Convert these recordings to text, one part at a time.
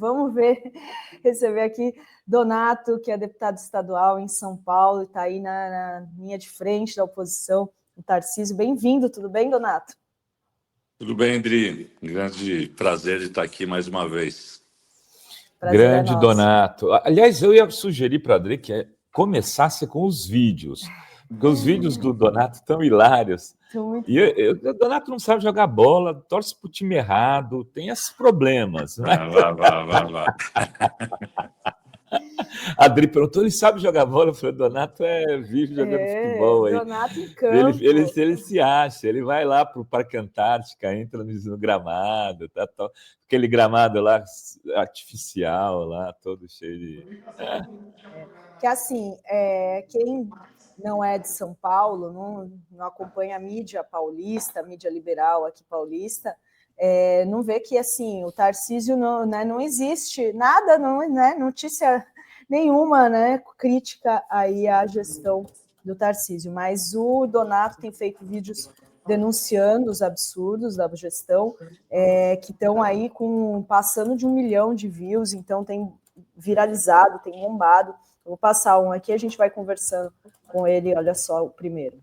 Vamos ver, receber aqui Donato, que é deputado estadual em São Paulo, e está aí na linha de frente da oposição, o Tarcísio. Bem-vindo, tudo bem, Donato? Tudo bem, Adri. Grande prazer de estar aqui mais uma vez. Prazer grande Donato. Aliás, eu ia sugerir para a Adri que começasse com os vídeos, porque os vídeos do Donato estão hilários. O Donato não sabe jogar bola, torce para o time errado, tem esses problemas. Né? Vá. A Adri perguntou, ele sabe jogar bola? Eu falei, Donato vive jogando futebol aí. Donato em campo. Ele se acha, ele vai lá para o Parque Antártica, entra no gramado, aquele gramado lá artificial, lá, todo cheio de... Que assim, quem não é de São Paulo, não acompanha a mídia paulista, a mídia liberal aqui paulista, não vê que assim o Tarcísio não existe nada, notícia nenhuma, crítica aí à gestão do Tarcísio, mas o Donato tem feito vídeos denunciando os absurdos da gestão, que estão aí passando de 1 milhão de views, então tem viralizado, tem bombado. Eu vou passar um aqui, a gente vai conversando com ele, olha só o primeiro.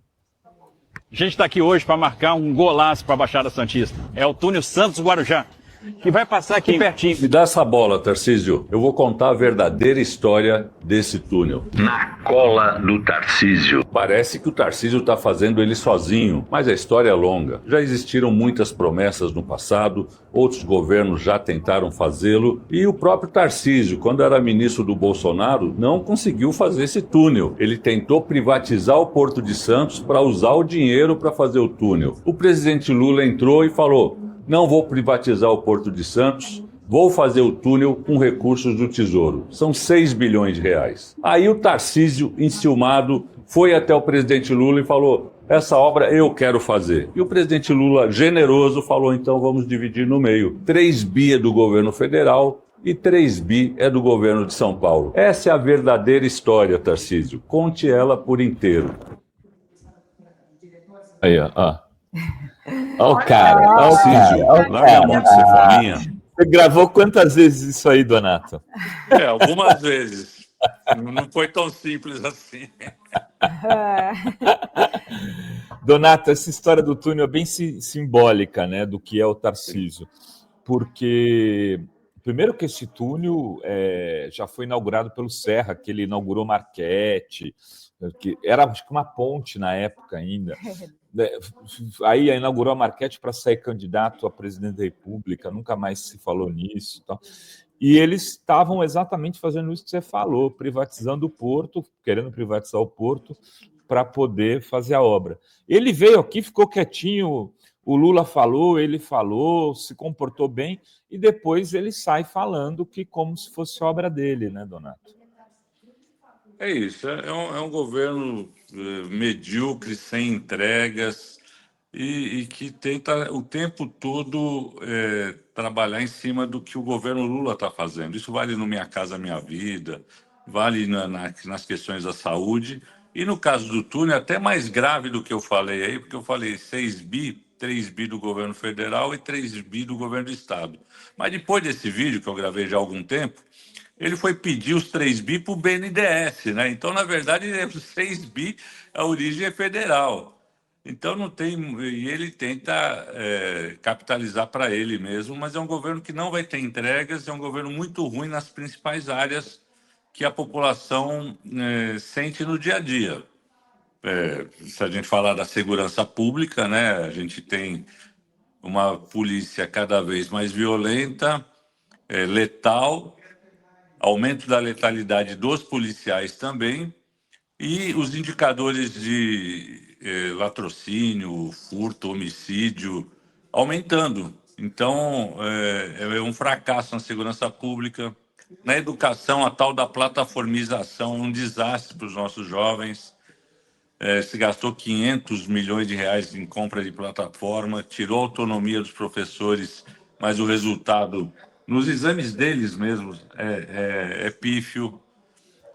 A gente está aqui hoje para marcar um golaço para a Baixada Santista. É o túnel Santos-Guarujá, que vai passar aqui pertinho. Me dá essa bola, Tarcísio. Eu vou contar a verdadeira história desse túnel. Na cola do Tarcísio. Parece que o Tarcísio está fazendo ele sozinho, mas a história é longa. Já existiram muitas promessas no passado, outros governos já tentaram fazê-lo, e o próprio Tarcísio, quando era ministro do Bolsonaro, não conseguiu fazer esse túnel. Ele tentou privatizar o Porto de Santos para usar o dinheiro para fazer o túnel. O presidente Lula entrou e falou: não vou privatizar o Porto de Santos, vou fazer o túnel com recursos do Tesouro. São 6 bilhões de reais. Aí o Tarcísio, enciumado, foi até o presidente Lula e falou: essa obra eu quero fazer. E o presidente Lula, generoso, falou: então vamos dividir no meio. 3 bi é do governo federal e 3 bi é do governo de São Paulo. Essa é a verdadeira história, Tarcísio. Conte ela por inteiro. Aí, ó. Olha o cara, Larga a mão de ser fominha. Você gravou quantas vezes isso aí, Donato? Algumas vezes. Não foi tão simples assim. Donato, essa história do túnel é bem simbólica, né, do que é o Tarcísio. Porque, primeiro que esse túnel já foi inaugurado pelo Serra, que ele inaugurou Marquete, que era acho que uma ponte na época ainda. Aí inaugurou a Marquete para sair candidato a presidente da República, nunca mais se falou nisso. E eles estavam exatamente fazendo isso que você falou, privatizando o porto, querendo privatizar o porto para poder fazer a obra. Ele veio aqui, ficou quietinho, o Lula falou, ele falou, se comportou bem, e depois ele sai falando que como se fosse obra dele, né, Donato? É isso, é um governo medíocre, sem entregas e que tenta o tempo todo trabalhar em cima do que o governo Lula está fazendo. Isso vale no Minha Casa Minha Vida, vale nas questões da saúde e no caso do túnel é até mais grave do que eu falei aí, porque eu falei 6 bi, 3 bi do governo federal e 3 bi do governo do estado. Mas depois desse vídeo que eu gravei já há algum tempo, ele foi pedir os 3 bi para o BNDES, né? Então, na verdade, os 6 bi, a origem é federal. Então, não tem... E ele tenta capitalizar para ele mesmo, mas é um governo que não vai ter entregas, é um governo muito ruim nas principais áreas que a população sente no dia a dia. Se a gente falar da segurança pública, né? A gente tem uma polícia cada vez mais violenta, letal, aumento da letalidade dos policiais também, e os indicadores de latrocínio, furto, homicídio aumentando. Então, é um fracasso na segurança pública. Na educação, a tal da plataformização é um desastre para os nossos jovens. Se gastou 500 milhões de reais em compra de plataforma, tirou a autonomia dos professores, mas o resultado... Nos exames deles mesmos é pífio.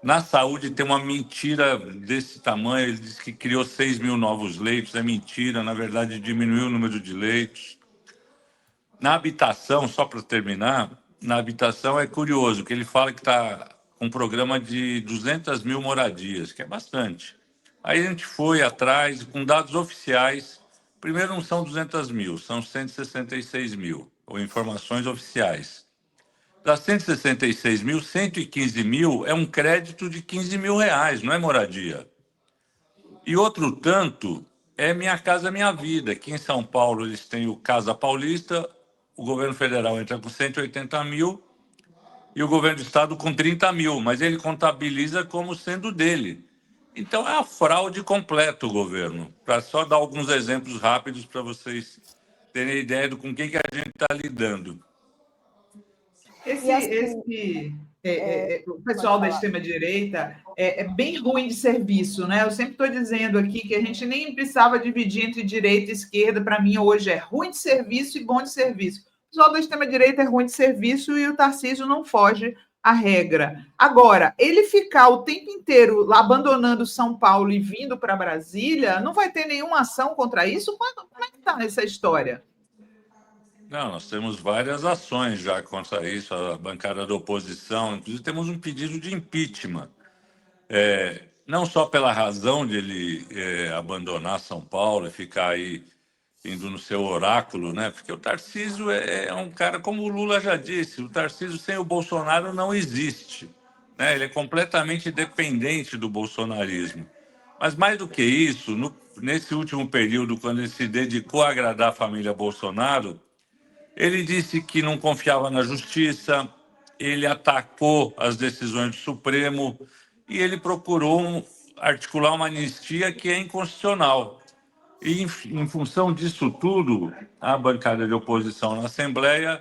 Na saúde tem uma mentira desse tamanho. Ele diz que criou 6 mil novos leitos. É mentira, na verdade diminuiu o número de leitos. Na habitação, só para terminar, na habitação é curioso, que ele fala que está com um programa de 200 mil moradias, que é bastante. Aí a gente foi atrás, com dados oficiais, primeiro não são 200 mil, são 166 mil, ou informações oficiais. Das 166 mil, 115 mil é um crédito de 15 mil reais, não é moradia. E outro tanto é Minha Casa Minha Vida. Aqui em São Paulo eles têm o Casa Paulista, o governo federal entra com 180 mil e o governo do estado com 30 mil, mas ele contabiliza como sendo dele. Então é a fraude completa o governo. Para só dar alguns exemplos rápidos para vocês terem ideia do com que a gente está lidando. O pessoal da extrema-direita é bem ruim de serviço, né? Eu sempre estou dizendo aqui que a gente nem precisava dividir entre direita e esquerda. Para mim, hoje é ruim de serviço e bom de serviço. O pessoal da extrema-direita é ruim de serviço e o Tarcísio não foge à regra. Agora, ele ficar o tempo inteiro lá abandonando São Paulo e vindo para Brasília, não vai ter nenhuma ação contra isso? Como é que está essa história? Não, nós temos várias ações já contra isso, a bancada da oposição, inclusive temos um pedido de impeachment. Não só pela razão de ele abandonar São Paulo e ficar aí indo no seu oráculo, né? Porque o Tarcísio é um cara, como o Lula já disse, o Tarcísio sem o Bolsonaro não existe, né? Ele é completamente dependente do bolsonarismo. Mas mais do que isso, nesse último período, quando ele se dedicou a agradar a família Bolsonaro, ele disse que não confiava na justiça, ele atacou as decisões do Supremo e ele procurou articular uma anistia que é inconstitucional. E, em função disso tudo, a bancada de oposição na Assembleia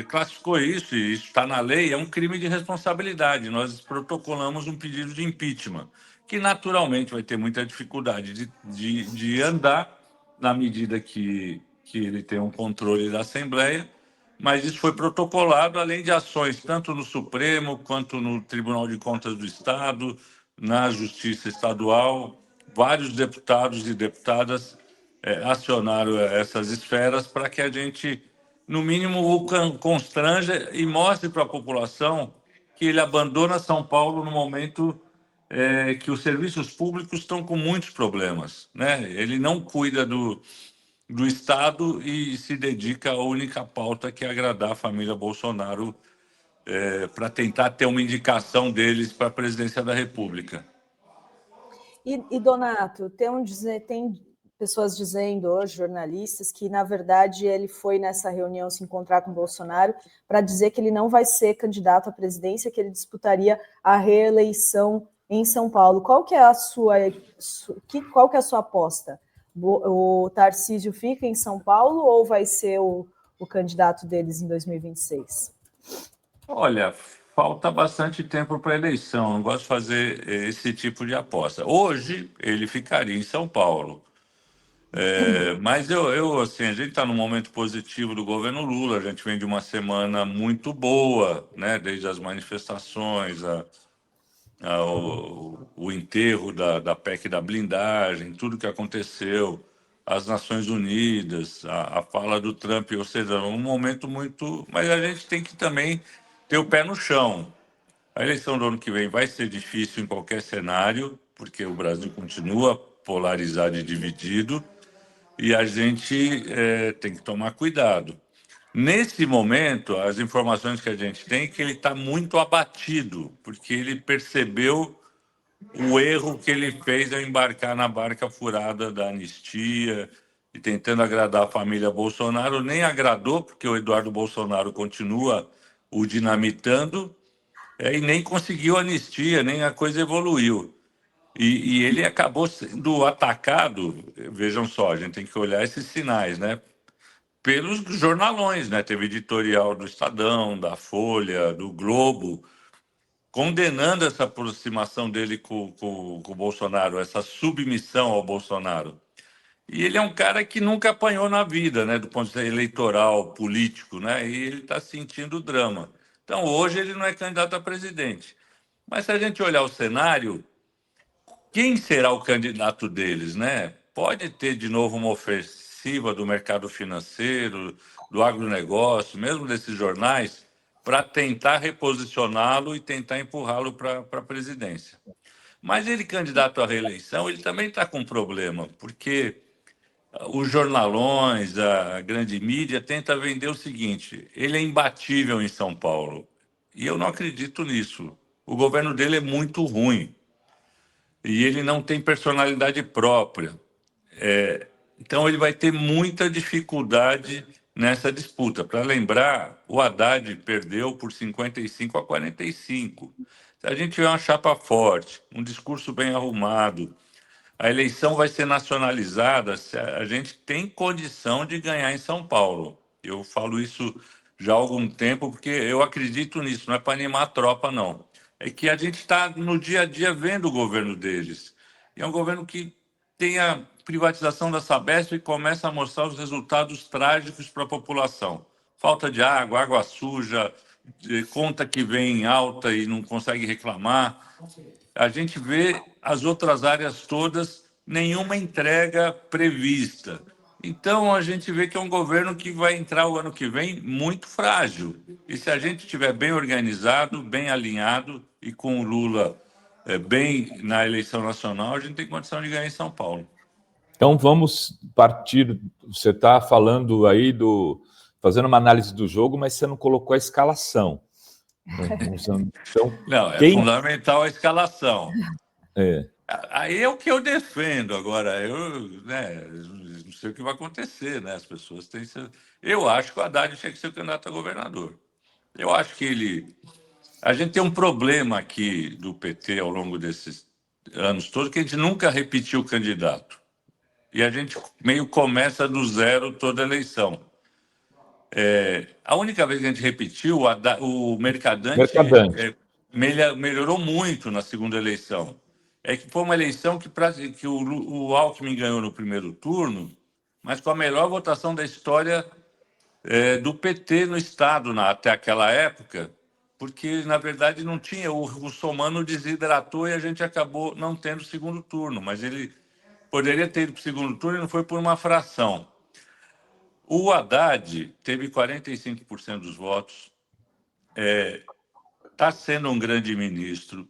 classificou isso, e isso está na lei, é um crime de responsabilidade. Nós protocolamos um pedido de impeachment, que naturalmente vai ter muita dificuldade de andar na medida que ele tem um controle da Assembleia, mas isso foi protocolado, além de ações tanto no Supremo, quanto no Tribunal de Contas do Estado, na Justiça Estadual. Vários deputados e deputadas acionaram essas esferas para que a gente, no mínimo, o constranja e mostre para a população que ele abandona São Paulo no momento que os serviços públicos estão com muitos problemas, né? Ele não cuida do Estado e se dedica à única pauta que é agradar a família Bolsonaro para tentar ter uma indicação deles para a presidência da República. E Donato, tem pessoas dizendo hoje, jornalistas, que, na verdade, ele foi nessa reunião se encontrar com o Bolsonaro para dizer que ele não vai ser candidato à presidência, que ele disputaria a reeleição em São Paulo. Qual que é a sua aposta? O Tarcísio fica em São Paulo ou vai ser o candidato deles em 2026? Olha, falta bastante tempo para a eleição. Não gosto de fazer esse tipo de aposta. Hoje, ele ficaria em São Paulo. Mas assim, a gente está num momento positivo do governo Lula. A gente vem de uma semana muito boa, né? Desde as manifestações, o enterro da PEC da blindagem, tudo que aconteceu, as Nações Unidas, a fala do Trump, ou seja, um momento muito... Mas a gente tem que também ter o pé no chão. A eleição do ano que vem vai ser difícil em qualquer cenário, porque o Brasil continua polarizado e dividido, e a gente tem que tomar cuidado. Nesse momento, as informações que a gente tem é que ele está muito abatido, porque ele percebeu o erro que ele fez ao embarcar na barca furada da anistia e tentando agradar a família Bolsonaro. Nem agradou, porque o Eduardo Bolsonaro continua o dinamitando e nem conseguiu anistia, nem a coisa evoluiu. E ele acabou sendo atacado, vejam só, a gente tem que olhar esses sinais, né? Pelos jornalões, né? Teve editorial do Estadão, da Folha, do Globo, condenando essa aproximação dele com o Bolsonaro, essa submissão ao Bolsonaro. E ele é um cara que nunca apanhou na vida, né? Do ponto de vista eleitoral, político, né? E ele está sentindo o drama. Então, hoje ele não é candidato a presidente. Mas se a gente olhar o cenário, quem será o candidato deles, né? Pode ter de novo uma ofensiva do mercado financeiro, do agronegócio, mesmo desses jornais, para tentar reposicioná-lo e tentar empurrá-lo para a presidência. Mas ele, candidato à reeleição, ele também está com um problema, porque os jornalões, a grande mídia, tenta vender o seguinte: ele é imbatível em São Paulo. E eu não acredito nisso. O governo dele é muito ruim. E ele não tem personalidade própria. Então, ele vai ter muita dificuldade nessa disputa. Para lembrar, o Haddad perdeu por 55-45. Se a gente tiver uma chapa forte, um discurso bem arrumado, a eleição vai ser nacionalizada, se a gente tem condição de ganhar em São Paulo. Eu falo isso já há algum tempo, porque eu acredito nisso, não é para animar a tropa, não. É que a gente está no dia a dia vendo o governo deles. E é um governo que tem a privatização da Sabesp e começa a mostrar os resultados trágicos para a população. Falta de água, água suja, conta que vem alta e não consegue reclamar. A gente vê as outras áreas todas, nenhuma entrega prevista. Então, a gente vê que é um governo que vai entrar o ano que vem muito frágil. E se a gente estiver bem organizado, bem alinhado e com o Lula bem na eleição nacional, a gente tem condição de ganhar em São Paulo. Então, vamos partir. Você está falando aí fazendo uma análise do jogo, mas você não colocou a escalação. Então, não, é fundamental a escalação. É. Aí é o que eu defendo. Agora, eu não sei o que vai acontecer, né? As pessoas têm... Eu acho que o Haddad tinha que ser candidato a governador. Eu acho que a gente tem um problema aqui do PT ao longo desses anos todos, que a gente nunca repetiu o candidato. E a gente meio começa do zero toda a eleição. A única vez que a gente repetiu, o Mercadante. Melhorou muito na segunda eleição. É que foi uma eleição que o Alckmin ganhou no primeiro turno, mas com a melhor votação da história do PT no Estado até aquela época, porque, na verdade, não tinha. O Russomano desidratou e a gente acabou não tendo segundo turno, mas ele poderia ter ido para o segundo turno e não foi por uma fração. O Haddad teve 45% dos votos, está sendo um grande ministro,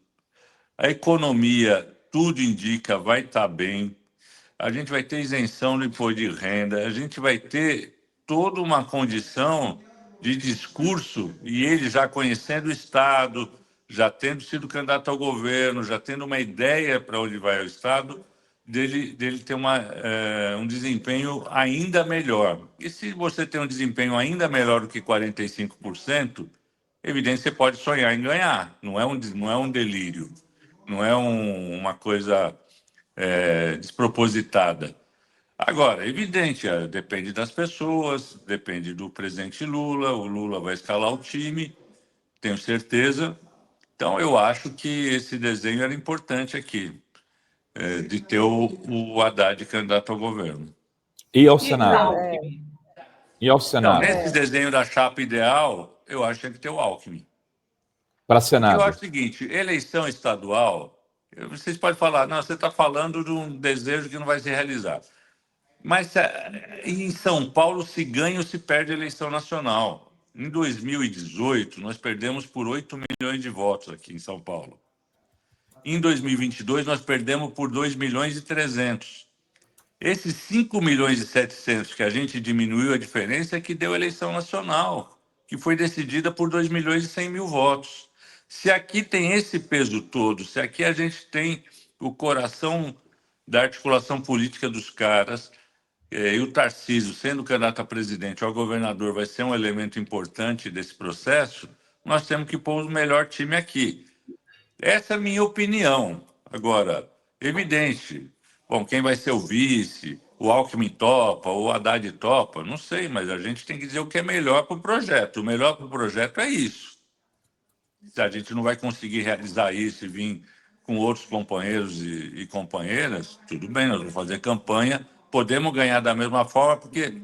a economia, tudo indica, vai estar bem, a gente vai ter isenção do imposto de renda, a gente vai ter toda uma condição de discurso, e ele já conhecendo o Estado, já tendo sido candidato ao governo, já tendo uma ideia para onde vai o Estado, dele ter um desempenho ainda melhor. E se você tem um desempenho ainda melhor do que 45%, evidente, você pode sonhar em ganhar, não é um delírio, não é uma coisa despropositada. Agora, evidente, depende das pessoas, depende do presidente Lula, o Lula vai escalar o time, tenho certeza. Então, eu acho que esse desenho era importante aqui, de ter o Haddad candidato ao governo. E ao Senado? E ao Senado? Então, nesse desenho da chapa ideal, eu acho que tem que ter o Alckmin. Para Senado? Eu acho o seguinte, eleição estadual, vocês podem falar, não, você está falando de um desejo que não vai se realizar. Mas em São Paulo se ganha ou se perde a eleição nacional. Em 2018, nós perdemos por 8 milhões de votos aqui em São Paulo. Em 2022, nós perdemos por 2 milhões e 300. Esses 5 milhões e 700 que a gente diminuiu a diferença é que deu a eleição nacional, que foi decidida por 2 milhões e 100 mil votos. Se aqui tem esse peso todo, se aqui a gente tem o coração da articulação política dos caras, e o Tarcísio, sendo candidato a presidente ou a governador, vai ser um elemento importante desse processo, nós temos que pôr o melhor time aqui. Essa é a minha opinião. Agora, evidente, bom, quem vai ser o vice, o Alckmin topa, o Haddad topa, não sei, mas a gente tem que dizer o que é melhor para o projeto. O melhor para o projeto é isso. Se a gente não vai conseguir realizar isso e vir com outros companheiros e companheiras, tudo bem, nós vamos fazer campanha, podemos ganhar da mesma forma, porque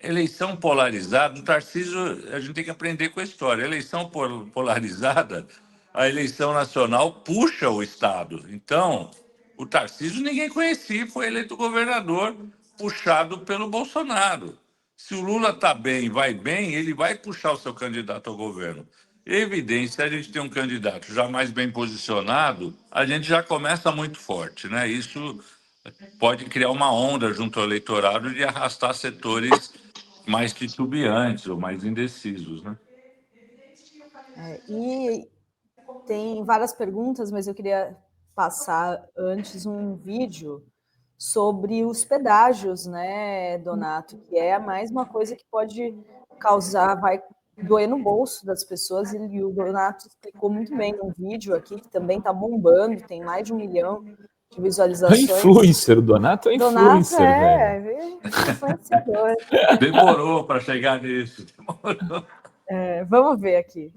eleição polarizada, o Tarcísio, a gente tem que aprender com a história. Eleição polarizada, a eleição nacional puxa o Estado. Então, o Tarcísio ninguém conhecia, foi eleito governador puxado pelo Bolsonaro. Se o Lula está bem, vai bem, ele vai puxar o seu candidato ao governo. É evidente, se a gente tem um candidato já mais bem posicionado, a gente já começa muito forte, né? Isso pode criar uma onda junto ao eleitorado de arrastar setores mais titubeantes ou mais indecisos, né? E tem várias perguntas, mas eu queria passar antes um vídeo sobre os pedágios, né, Donato? Que é mais uma coisa que pode causar, vai doer no bolso das pessoas, e o Donato explicou muito bem num vídeo aqui, que também está bombando, tem mais de 1 milhão de visualizações. É influencer, o Donato é influencer, velho. Influenciador. Demorou para chegar nisso. Vamos ver aqui.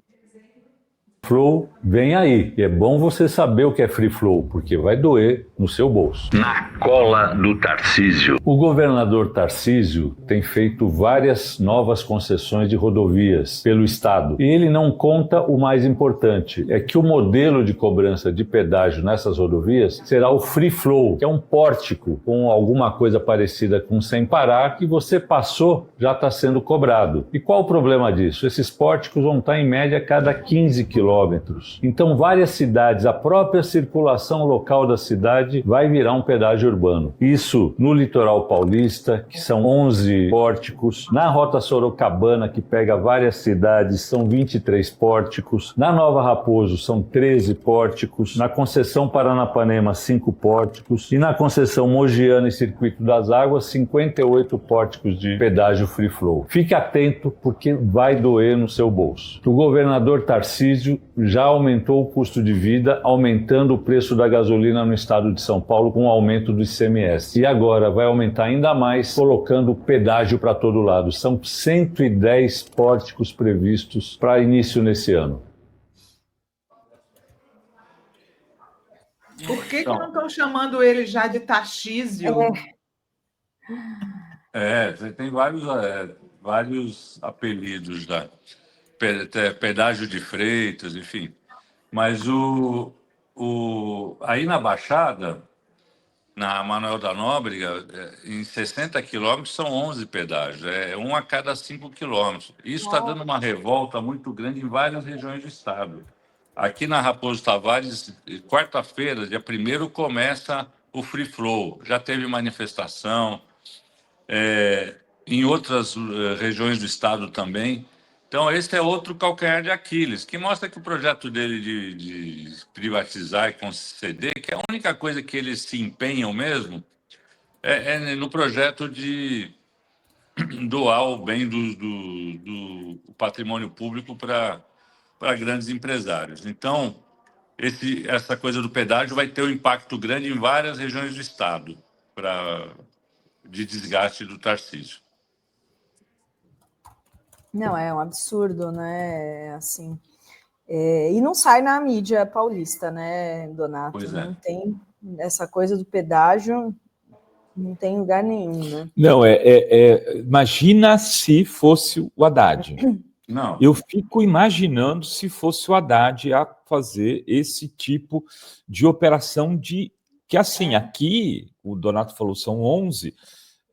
Flow vem aí. E é bom você saber o que é Free Flow, porque vai doer no seu bolso. Na cola do Tarcísio. O governador Tarcísio tem feito várias novas concessões de rodovias pelo estado. E ele não conta o mais importante, é que o modelo de cobrança de pedágio nessas rodovias será o Free Flow, que é um pórtico com alguma coisa parecida com sem parar, que você passou, já está sendo cobrado. E qual o problema disso? Esses pórticos vão estar em média a cada 15 quilômetros. Então, várias cidades, a própria circulação local da cidade vai virar um pedágio urbano. Isso no litoral paulista, que são 11 pórticos. Na Rota Sorocabana, que pega várias cidades, são 23 pórticos. Na Nova Raposo, são 13 pórticos. Na Conceição Paranapanema, 5 pórticos. E na Conceição Mogiana e Circuito das Águas, 58 pórticos de pedágio Free Flow. Fique atento, porque vai doer no seu bolso. O governador Tarcísio já aumentou o custo de vida, aumentando o preço da gasolina no estado de São Paulo com o aumento do ICMS. E agora vai aumentar ainda mais, colocando pedágio para todo lado. São 110 pórticos previstos para início nesse ano. Por que não estão chamando ele já de Tarcísio? Você tem vários apelidos lá. Pedágio de Freitas, enfim. Mas aí na Baixada, na Manoel da Nóbrega, em 60 quilômetros são 11 pedágios, um a cada 5 quilômetros. Isso está dando uma revolta muito grande em várias regiões do estado. Aqui na Raposo Tavares, quarta-feira, dia 1º, começa o Free Flow. Já teve manifestação, em outras regiões do estado também. Então, esse é outro calcanhar de Aquiles, que mostra que o projeto dele de privatizar e conceder, que é a única coisa que eles se empenham mesmo, é no projeto de doar o bem do patrimônio público para grandes empresários. Então, essa coisa do pedágio vai ter um impacto grande em várias regiões do estado de desgaste do Tarcísio. Não, é um absurdo, né? Assim, e não sai na mídia paulista, né, Donato? Pois é. Não tem essa coisa do pedágio, não tem lugar nenhum, né? Não, imagina se fosse o Haddad. Não. Eu fico imaginando se fosse o Haddad a fazer esse tipo de operação que, assim, aqui, o Donato falou, são 11...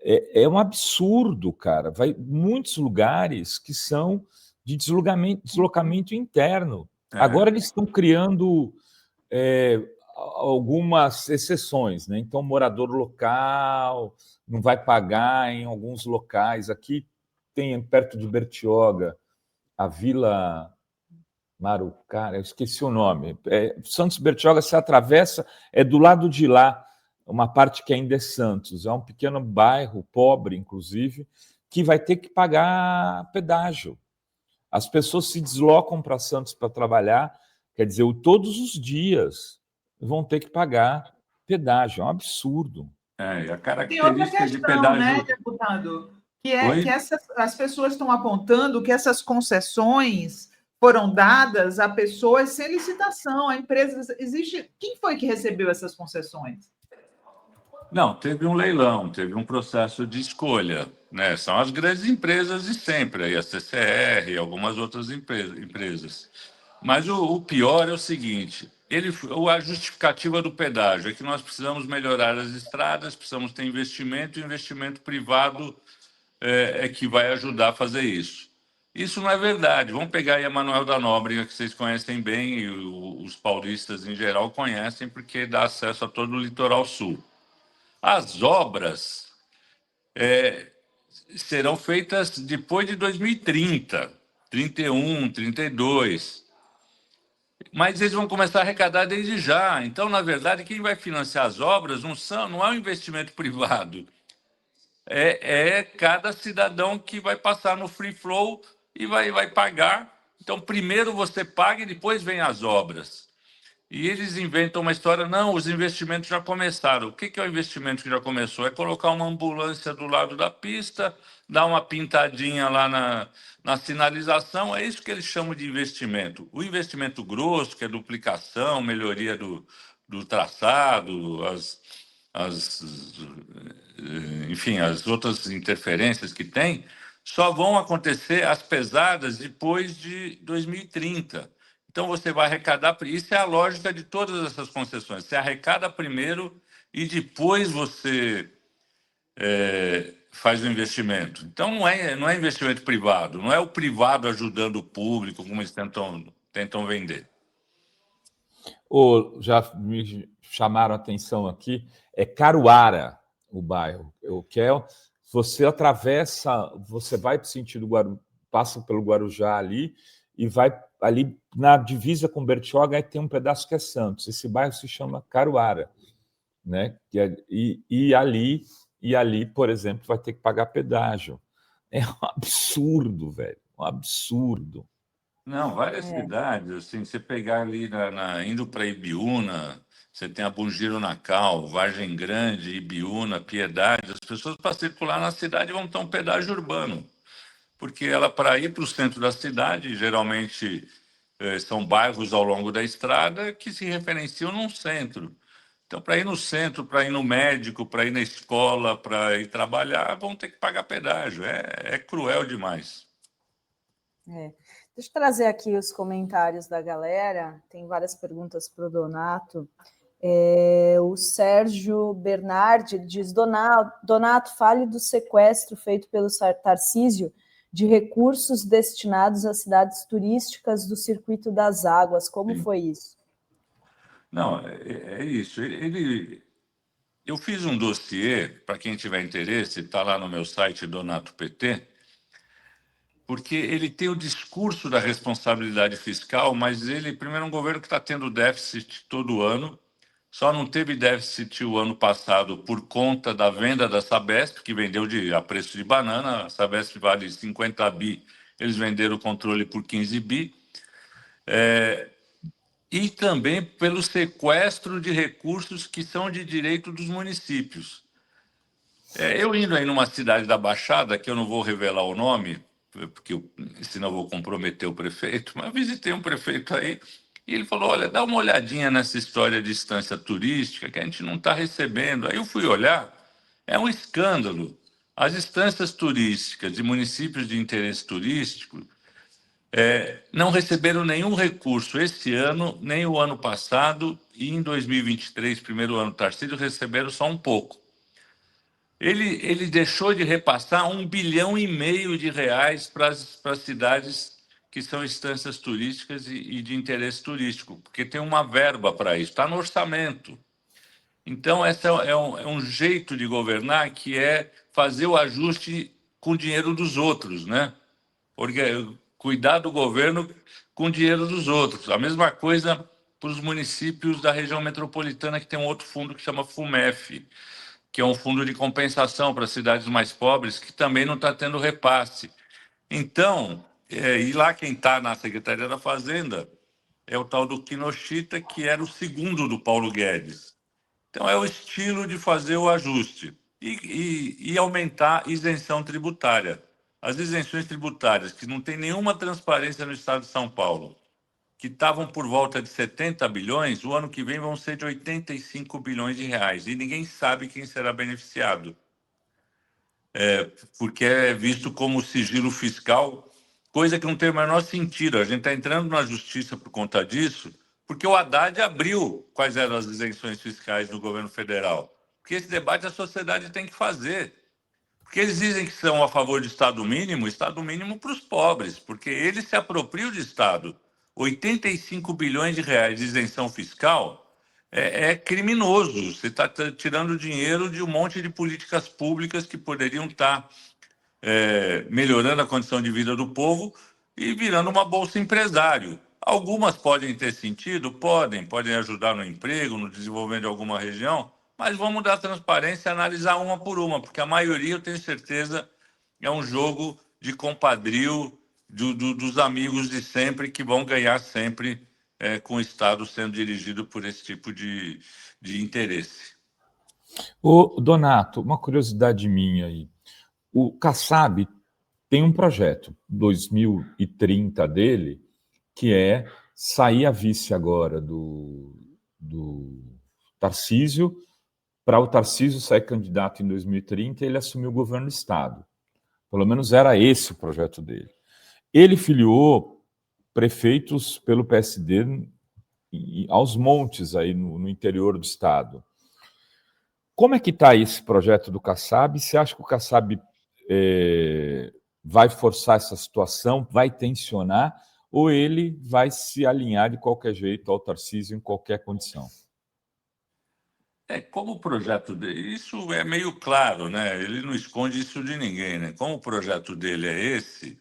É um absurdo, cara. Vai muitos lugares que são de deslocamento interno. Agora eles estão criando algumas exceções, né? Então, morador local não vai pagar em alguns locais. Aqui tem, perto de Bertioga, a Vila Marucara, eu esqueci o nome. Santos Bertioga, se atravessa, é do lado de lá, uma parte que ainda é Santos, é um pequeno bairro, pobre, inclusive, que vai ter que pagar pedágio. As pessoas se deslocam para Santos para trabalhar, quer dizer, todos os dias vão ter que pagar pedágio. É um absurdo. E a característica tem outra questão, de pedágio... né, deputado? Que as pessoas estão apontando que essas concessões foram dadas a pessoas sem licitação, a empresas. Quem foi que recebeu essas concessões? Não, teve um leilão, teve um processo de escolha, né? São as grandes empresas de sempre, aí a CCR e algumas outras empresas. Mas o pior é o seguinte, a justificativa do pedágio é que nós precisamos melhorar as estradas, precisamos ter investimento, e o investimento privado é que vai ajudar a fazer isso. Isso não é verdade. Vamos pegar aí a Manoel da Nóbrega, que vocês conhecem bem, e os paulistas em geral conhecem, porque dá acesso a todo o litoral sul. As obras serão feitas depois de 2030, 31, 32. Mas eles vão começar a arrecadar desde já. Então, na verdade, quem vai financiar as obras não é um investimento privado. É cada cidadão que vai passar no free flow e vai pagar. Então, primeiro você paga e depois vem as obras. E eles inventam uma história, não, os investimentos já começaram. O que é o investimento que já começou? É colocar uma ambulância do lado da pista, dar uma pintadinha lá na sinalização, é isso que eles chamam de investimento. O investimento grosso, que é duplicação, melhoria do traçado, enfim, as outras interferências que tem, só vão acontecer as pesadas depois de 2030. Então, você vai arrecadar... Isso é a lógica de todas essas concessões. Você arrecada primeiro e depois você faz o investimento. Então, não é investimento privado. Não é o privado ajudando o público, como eles tentam vender. Já me chamaram a atenção aqui, é Caruara o bairro. Você atravessa, você vai para o sentido passa pelo Guarujá ali e vai ali na divisa com Bertioga, e tem um pedaço que é Santos. Esse bairro se chama Caruara, né? E ali, por exemplo, vai ter que pagar pedágio. É um absurdo, velho, um absurdo. Não, várias cidades, assim, você pegar ali indo para Ibiúna, você tem a Bugiro Nacal, Vargem Grande, Ibiúna, Piedade, as pessoas para circular na cidade vão ter um pedágio urbano, porque ela, para ir para o centro da cidade, geralmente são bairros ao longo da estrada que se referenciam num centro. Então, para ir no centro, para ir no médico, para ir na escola, para ir trabalhar, vão ter que pagar pedágio. É cruel demais. Deixa eu trazer aqui os comentários da galera. Tem várias perguntas para o Donato. O Sérgio Bernardi diz: Donato, fale do sequestro feito pelo Tarcísio de recursos destinados às cidades turísticas do Circuito das Águas. Como foi isso? Não, é isso. Eu fiz um dossiê, para quem tiver interesse, está lá no meu site, Donato PT, porque ele tem o discurso da responsabilidade fiscal, mas ele, primeiro, é um governo que está tendo déficit todo ano, só não teve déficit o ano passado por conta da venda da Sabesp, que vendeu a preço de banana. A Sabesp vale 50 bi, eles venderam o controle por 15 bi. E também pelo sequestro de recursos que são de direito dos municípios. Eu indo aí numa cidade da Baixada, que eu não vou revelar o nome, porque senão eu vou comprometer o prefeito, mas visitei um prefeito aí, e ele falou: olha, dá uma olhadinha nessa história de instância turística, que a gente não está recebendo. Aí eu fui olhar, é um escândalo. As instâncias turísticas de municípios de interesse turístico não receberam nenhum recurso esse ano, nem o ano passado, e em 2023, primeiro ano do Tarcísio, receberam só um pouco. Ele deixou de repassar R$1,5 bilhão de reais para as cidades que são instâncias turísticas e de interesse turístico, porque tem uma verba para isso, está no orçamento. Então, esse é um jeito de governar, que é fazer o ajuste com o dinheiro dos outros, né? Cuidar do governo com o dinheiro dos outros. A mesma coisa para os municípios da região metropolitana, que tem um outro fundo que chama FUMEF, que é um fundo de compensação para cidades mais pobres, que também não está tendo repasse. Então, e lá quem está na Secretaria da Fazenda é o tal do Kinoshita, que era o segundo do Paulo Guedes. Então, é o estilo de fazer o ajuste e aumentar a isenção tributária. As isenções tributárias, que não tem nenhuma transparência no Estado de São Paulo, que estavam por volta de 70 bilhões, o ano que vem vão ser de 85 bilhões de reais. E ninguém sabe quem será beneficiado. Porque é visto como sigilo fiscal, coisa que não tem o menor sentido. A gente está entrando na justiça por conta disso, porque o Haddad abriu quais eram as isenções fiscais do governo federal. Porque esse debate a sociedade tem que fazer. Porque eles dizem que são a favor do Estado mínimo para os pobres, porque eles se apropriam de Estado. 85 bilhões de reais de isenção fiscal é criminoso. Você está tirando dinheiro de um monte de políticas públicas que poderiam estar melhorando a condição de vida do povo e virando uma bolsa empresário. Algumas podem ter sentido, podem ajudar no emprego, no desenvolvimento de alguma região, mas vamos dar transparência e analisar uma por uma, porque a maioria, eu tenho certeza, é um jogo de compadrio dos amigos de sempre que vão ganhar sempre com o Estado sendo dirigido por esse tipo de interesse. Ô, Donato, uma curiosidade minha aí. O Kassab tem um projeto, 2030 dele, que é sair a vice agora do Tarcísio, para o Tarcísio sair candidato em 2030 e ele assumir o governo do Estado. Pelo menos era esse o projeto dele. Ele filiou prefeitos pelo PSD aos montes aí no interior do Estado. Como é que está esse projeto do Kassab? Você acha que o Kassab vai forçar essa situação, vai tensionar, ou ele vai se alinhar de qualquer jeito ao Tarcísio em qualquer condição? Como o projeto dele, isso é meio claro, né? Ele não esconde isso de ninguém, né? Como o projeto dele é esse,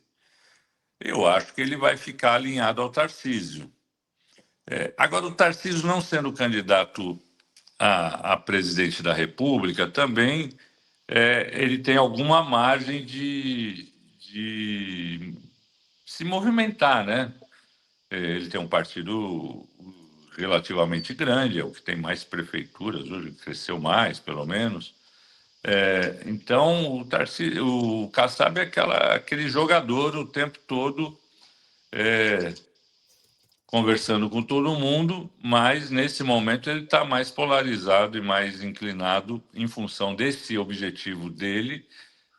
eu acho que ele vai ficar alinhado ao Tarcísio. Agora, o Tarcísio não sendo candidato a presidente da República, também ele tem alguma margem de se movimentar, né? Ele tem um partido relativamente grande, é o que tem mais prefeituras hoje, cresceu mais, pelo menos. Então, o Kassab é aquele jogador o tempo todo conversando com todo mundo, mas nesse momento ele está mais polarizado e mais inclinado em função desse objetivo dele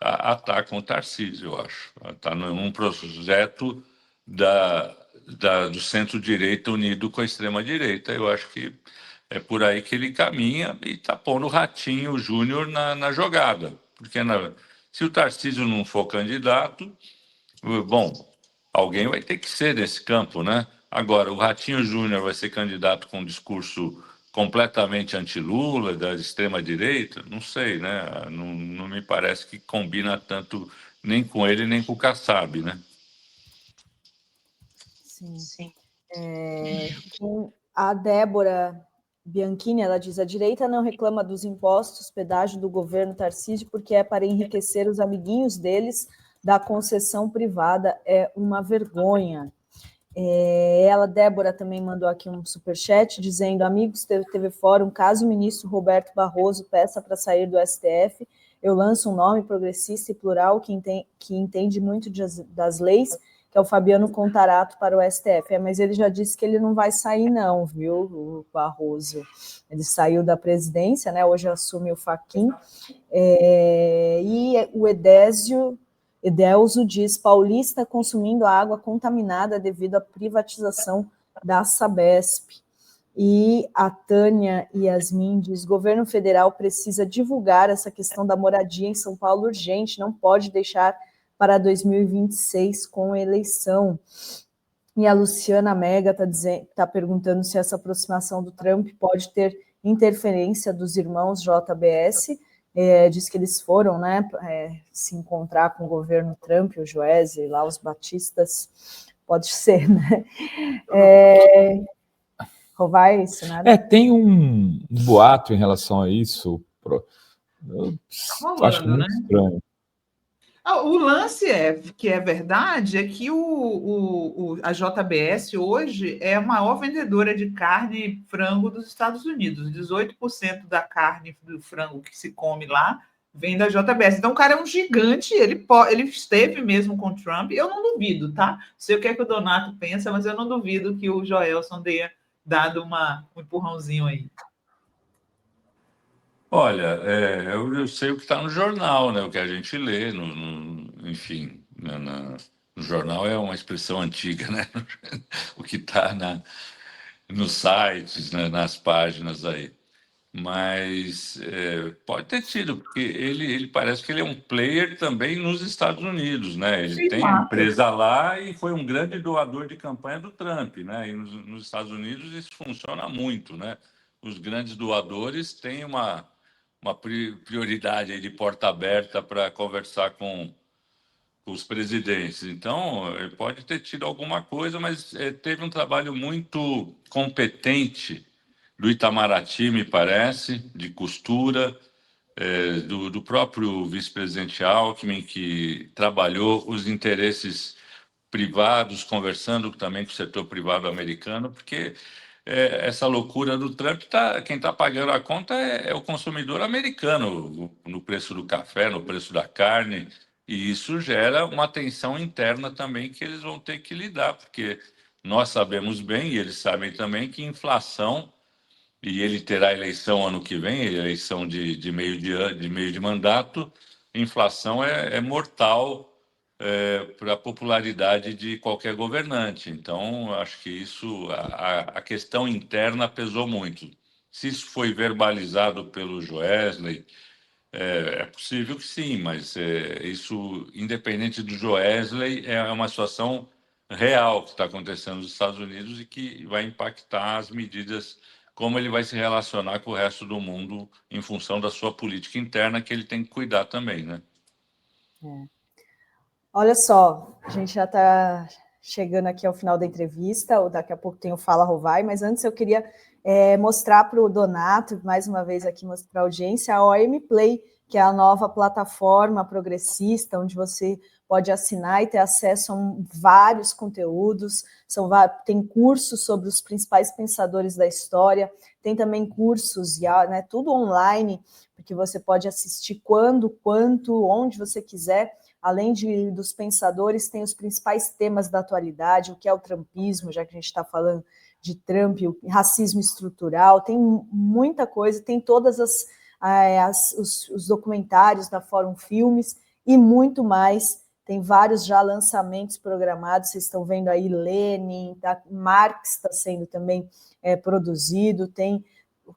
a estar com o Tarcísio, eu acho. Está num projeto do centro-direita unido com a extrema-direita. Eu acho que é por aí que ele caminha e está pondo o Ratinho Júnior na jogada. Porque se o Tarcísio não for candidato, bom, alguém vai ter que ser nesse campo, né? Agora, o Ratinho Júnior vai ser candidato com um discurso completamente anti-Lula, da extrema-direita? Não sei, né? Não me parece que combina tanto nem com ele, nem com o Kassab, né? Sim. A Débora Bianchini, ela diz, a direita não reclama dos impostos, pedágio do governo Tarcísio, porque é para enriquecer os amiguinhos deles da concessão privada, é uma vergonha. Débora, também mandou aqui um superchat, dizendo, amigos TV Fórum, caso o ministro Roberto Barroso peça para sair do STF, eu lanço um nome progressista e plural que entende muito das leis, que é o Fabiano Contarato para o STF. Mas ele já disse que ele não vai sair não, viu, o Barroso. Ele saiu da presidência, né, hoje assume o Fachin, e o Edelso diz, paulista consumindo água contaminada devido à privatização da Sabesp. E a Tânia Yasmin diz, governo federal precisa divulgar essa questão da moradia em São Paulo urgente, não pode deixar para 2026 com a eleição. E a Luciana Mega está perguntando se essa aproximação do Trump pode ter interferência dos irmãos JBS. Diz que eles foram, né, se encontrar com o governo Trump, o Joesley, lá os batistas, pode ser, né? Vai, isso, né? Tem um boato em relação a isso, eu acho muito estranho. O lance que é verdade é que a JBS hoje é a maior vendedora de carne e frango dos Estados Unidos. 18% da carne do frango que se come lá vem da JBS. Então, o cara é um gigante, ele esteve mesmo com o Trump. Eu não duvido, tá? Sei o que é que o Donato pensa, mas eu não duvido que o Joelson tenha dado um empurrãozinho aí. Olha, eu sei o que está no jornal, né? O que a gente lê, enfim, no jornal é uma expressão antiga, né? O que está nos sites, né? Nas páginas aí. Mas pode ter tido, porque ele parece que ele é um player também nos Estados Unidos, né? Ele tem a empresa lá e foi um grande doador de campanha do Trump, né? E nos Estados Unidos isso funciona muito, né? Os grandes doadores têm uma prioridade aí de porta aberta para conversar com os presidentes. Então, pode ter tido alguma coisa, mas teve um trabalho muito competente do Itamaraty, me parece, de costura, do próprio vice-presidente Alckmin, que trabalhou os interesses privados, conversando também com o setor privado americano, porque essa loucura do Trump, quem está pagando a conta é o consumidor americano, no preço do café, no preço da carne, e isso gera uma tensão interna também que eles vão ter que lidar, porque nós sabemos bem, e eles sabem também, que inflação, e ele terá eleição ano que vem, eleição de meio de mandato, inflação é mortal para a popularidade de qualquer governante. Então, acho que isso, a questão interna pesou muito. Se isso foi verbalizado pelo Joesley, é possível que sim, mas isso, independente do Joesley, é uma situação real que está acontecendo nos Estados Unidos e que vai impactar as medidas, como ele vai se relacionar com o resto do mundo em função da sua política interna, que ele tem que cuidar também, né? Olha só, a gente já está chegando aqui ao final da entrevista, ou daqui a pouco tem o Fala Rovai, mas antes eu queria mostrar para o Donato, mais uma vez aqui mostrar para a audiência, a OM Play, que é a nova plataforma progressista, onde você pode assinar e ter acesso a vários conteúdos, tem cursos sobre os principais pensadores da história, tem também cursos, né, tudo online, porque você pode assistir quando, quanto, onde você quiser. Além dos pensadores, tem os principais temas da atualidade, o que é o trumpismo, já que a gente está falando de Trump, o racismo estrutural, tem muita coisa, tem todas os documentários da Fórum Filmes e muito mais. Tem vários já lançamentos programados, vocês estão vendo aí Lenin, Marx está sendo também produzido, tem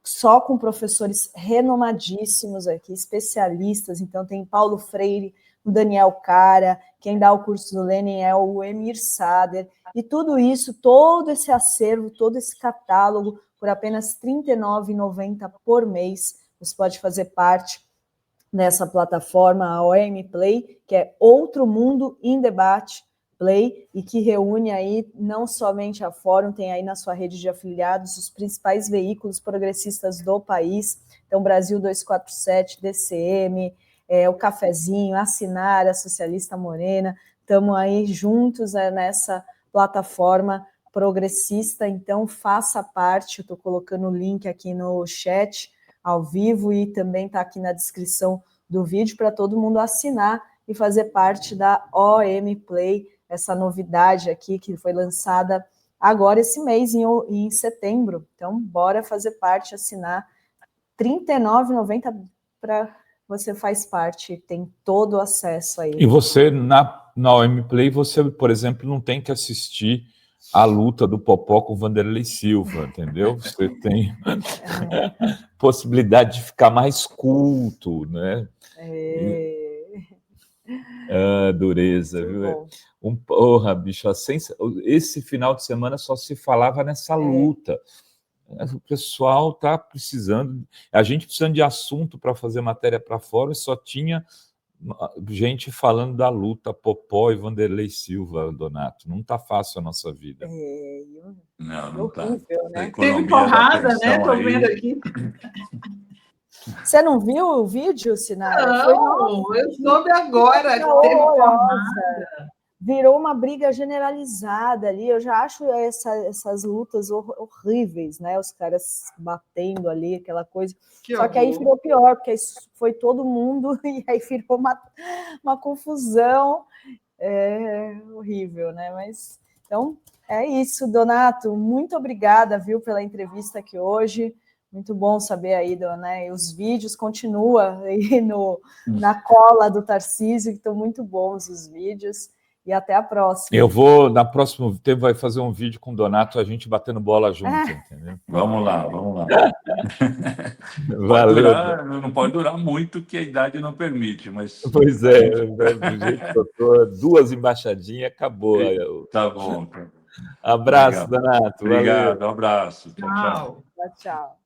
só com professores renomadíssimos aqui, especialistas, então tem Paulo Freire, o Daniel Cara, quem dá o curso do Lenin é o Emir Sader, e tudo isso, todo esse acervo, todo esse catálogo, por apenas R$ 39,90 por mês, você pode fazer parte dessa plataforma, a OM Play, que é Outro Mundo em Debate Play, e que reúne aí não somente a Fórum, tem aí na sua rede de afiliados os principais veículos progressistas do país, então Brasil 247, DCM, o Cafezinho, a Sinara, a Socialista Morena, estamos aí juntos nessa plataforma progressista, então faça parte, eu estou colocando o link aqui no chat, ao vivo, e também está aqui na descrição do vídeo para todo mundo assinar e fazer parte da OM Play, essa novidade aqui que foi lançada agora esse mês, em setembro. Então, bora fazer parte, assinar. R$ 39,90 para você faz parte, tem todo o acesso aí. E você, na OM Play, você, por exemplo, não tem que assistir a luta do Popó com o Vanderlei Silva, entendeu? Você tem possibilidade de ficar mais culto, né? Dureza, viu? Porra, bicho, esse final de semana só se falava nessa luta. O pessoal está precisando, a gente precisando de assunto para fazer matéria para fora, e só tinha gente falando da luta Popó e Vanderlei Silva, Donato. Não está fácil a nossa vida. Não está. Né? Teve porrada, né? Estou vendo aqui. Você não viu o vídeo, Sinara? Não, eu soube agora que teve porrada. Virou uma briga generalizada ali. Eu já acho essas lutas horríveis, né? Os caras batendo ali, aquela coisa. Só que aí ficou pior, porque aí foi todo mundo e aí virou uma confusão horrível, né? Mas então é isso, Donato. Muito obrigada, viu, pela entrevista aqui hoje. Muito bom saber aí, né? Os vídeos continuam aí na cola do Tarcísio, que estão muito bons os vídeos. e até a próxima. Eu vou, na próxima tempo, vai fazer um vídeo com o Donato, a gente batendo bola junto, entendeu? Vamos lá, vamos lá. Valeu. Não pode durar muito, que a idade não permite, mas... Pois é, do jeito que eu tô, 2 embaixadinhas, acabou. Tá bom. Abraço, Legal. Donato. Obrigado, Valeu. um abraço. Tchau, tchau. Tchau, tchau.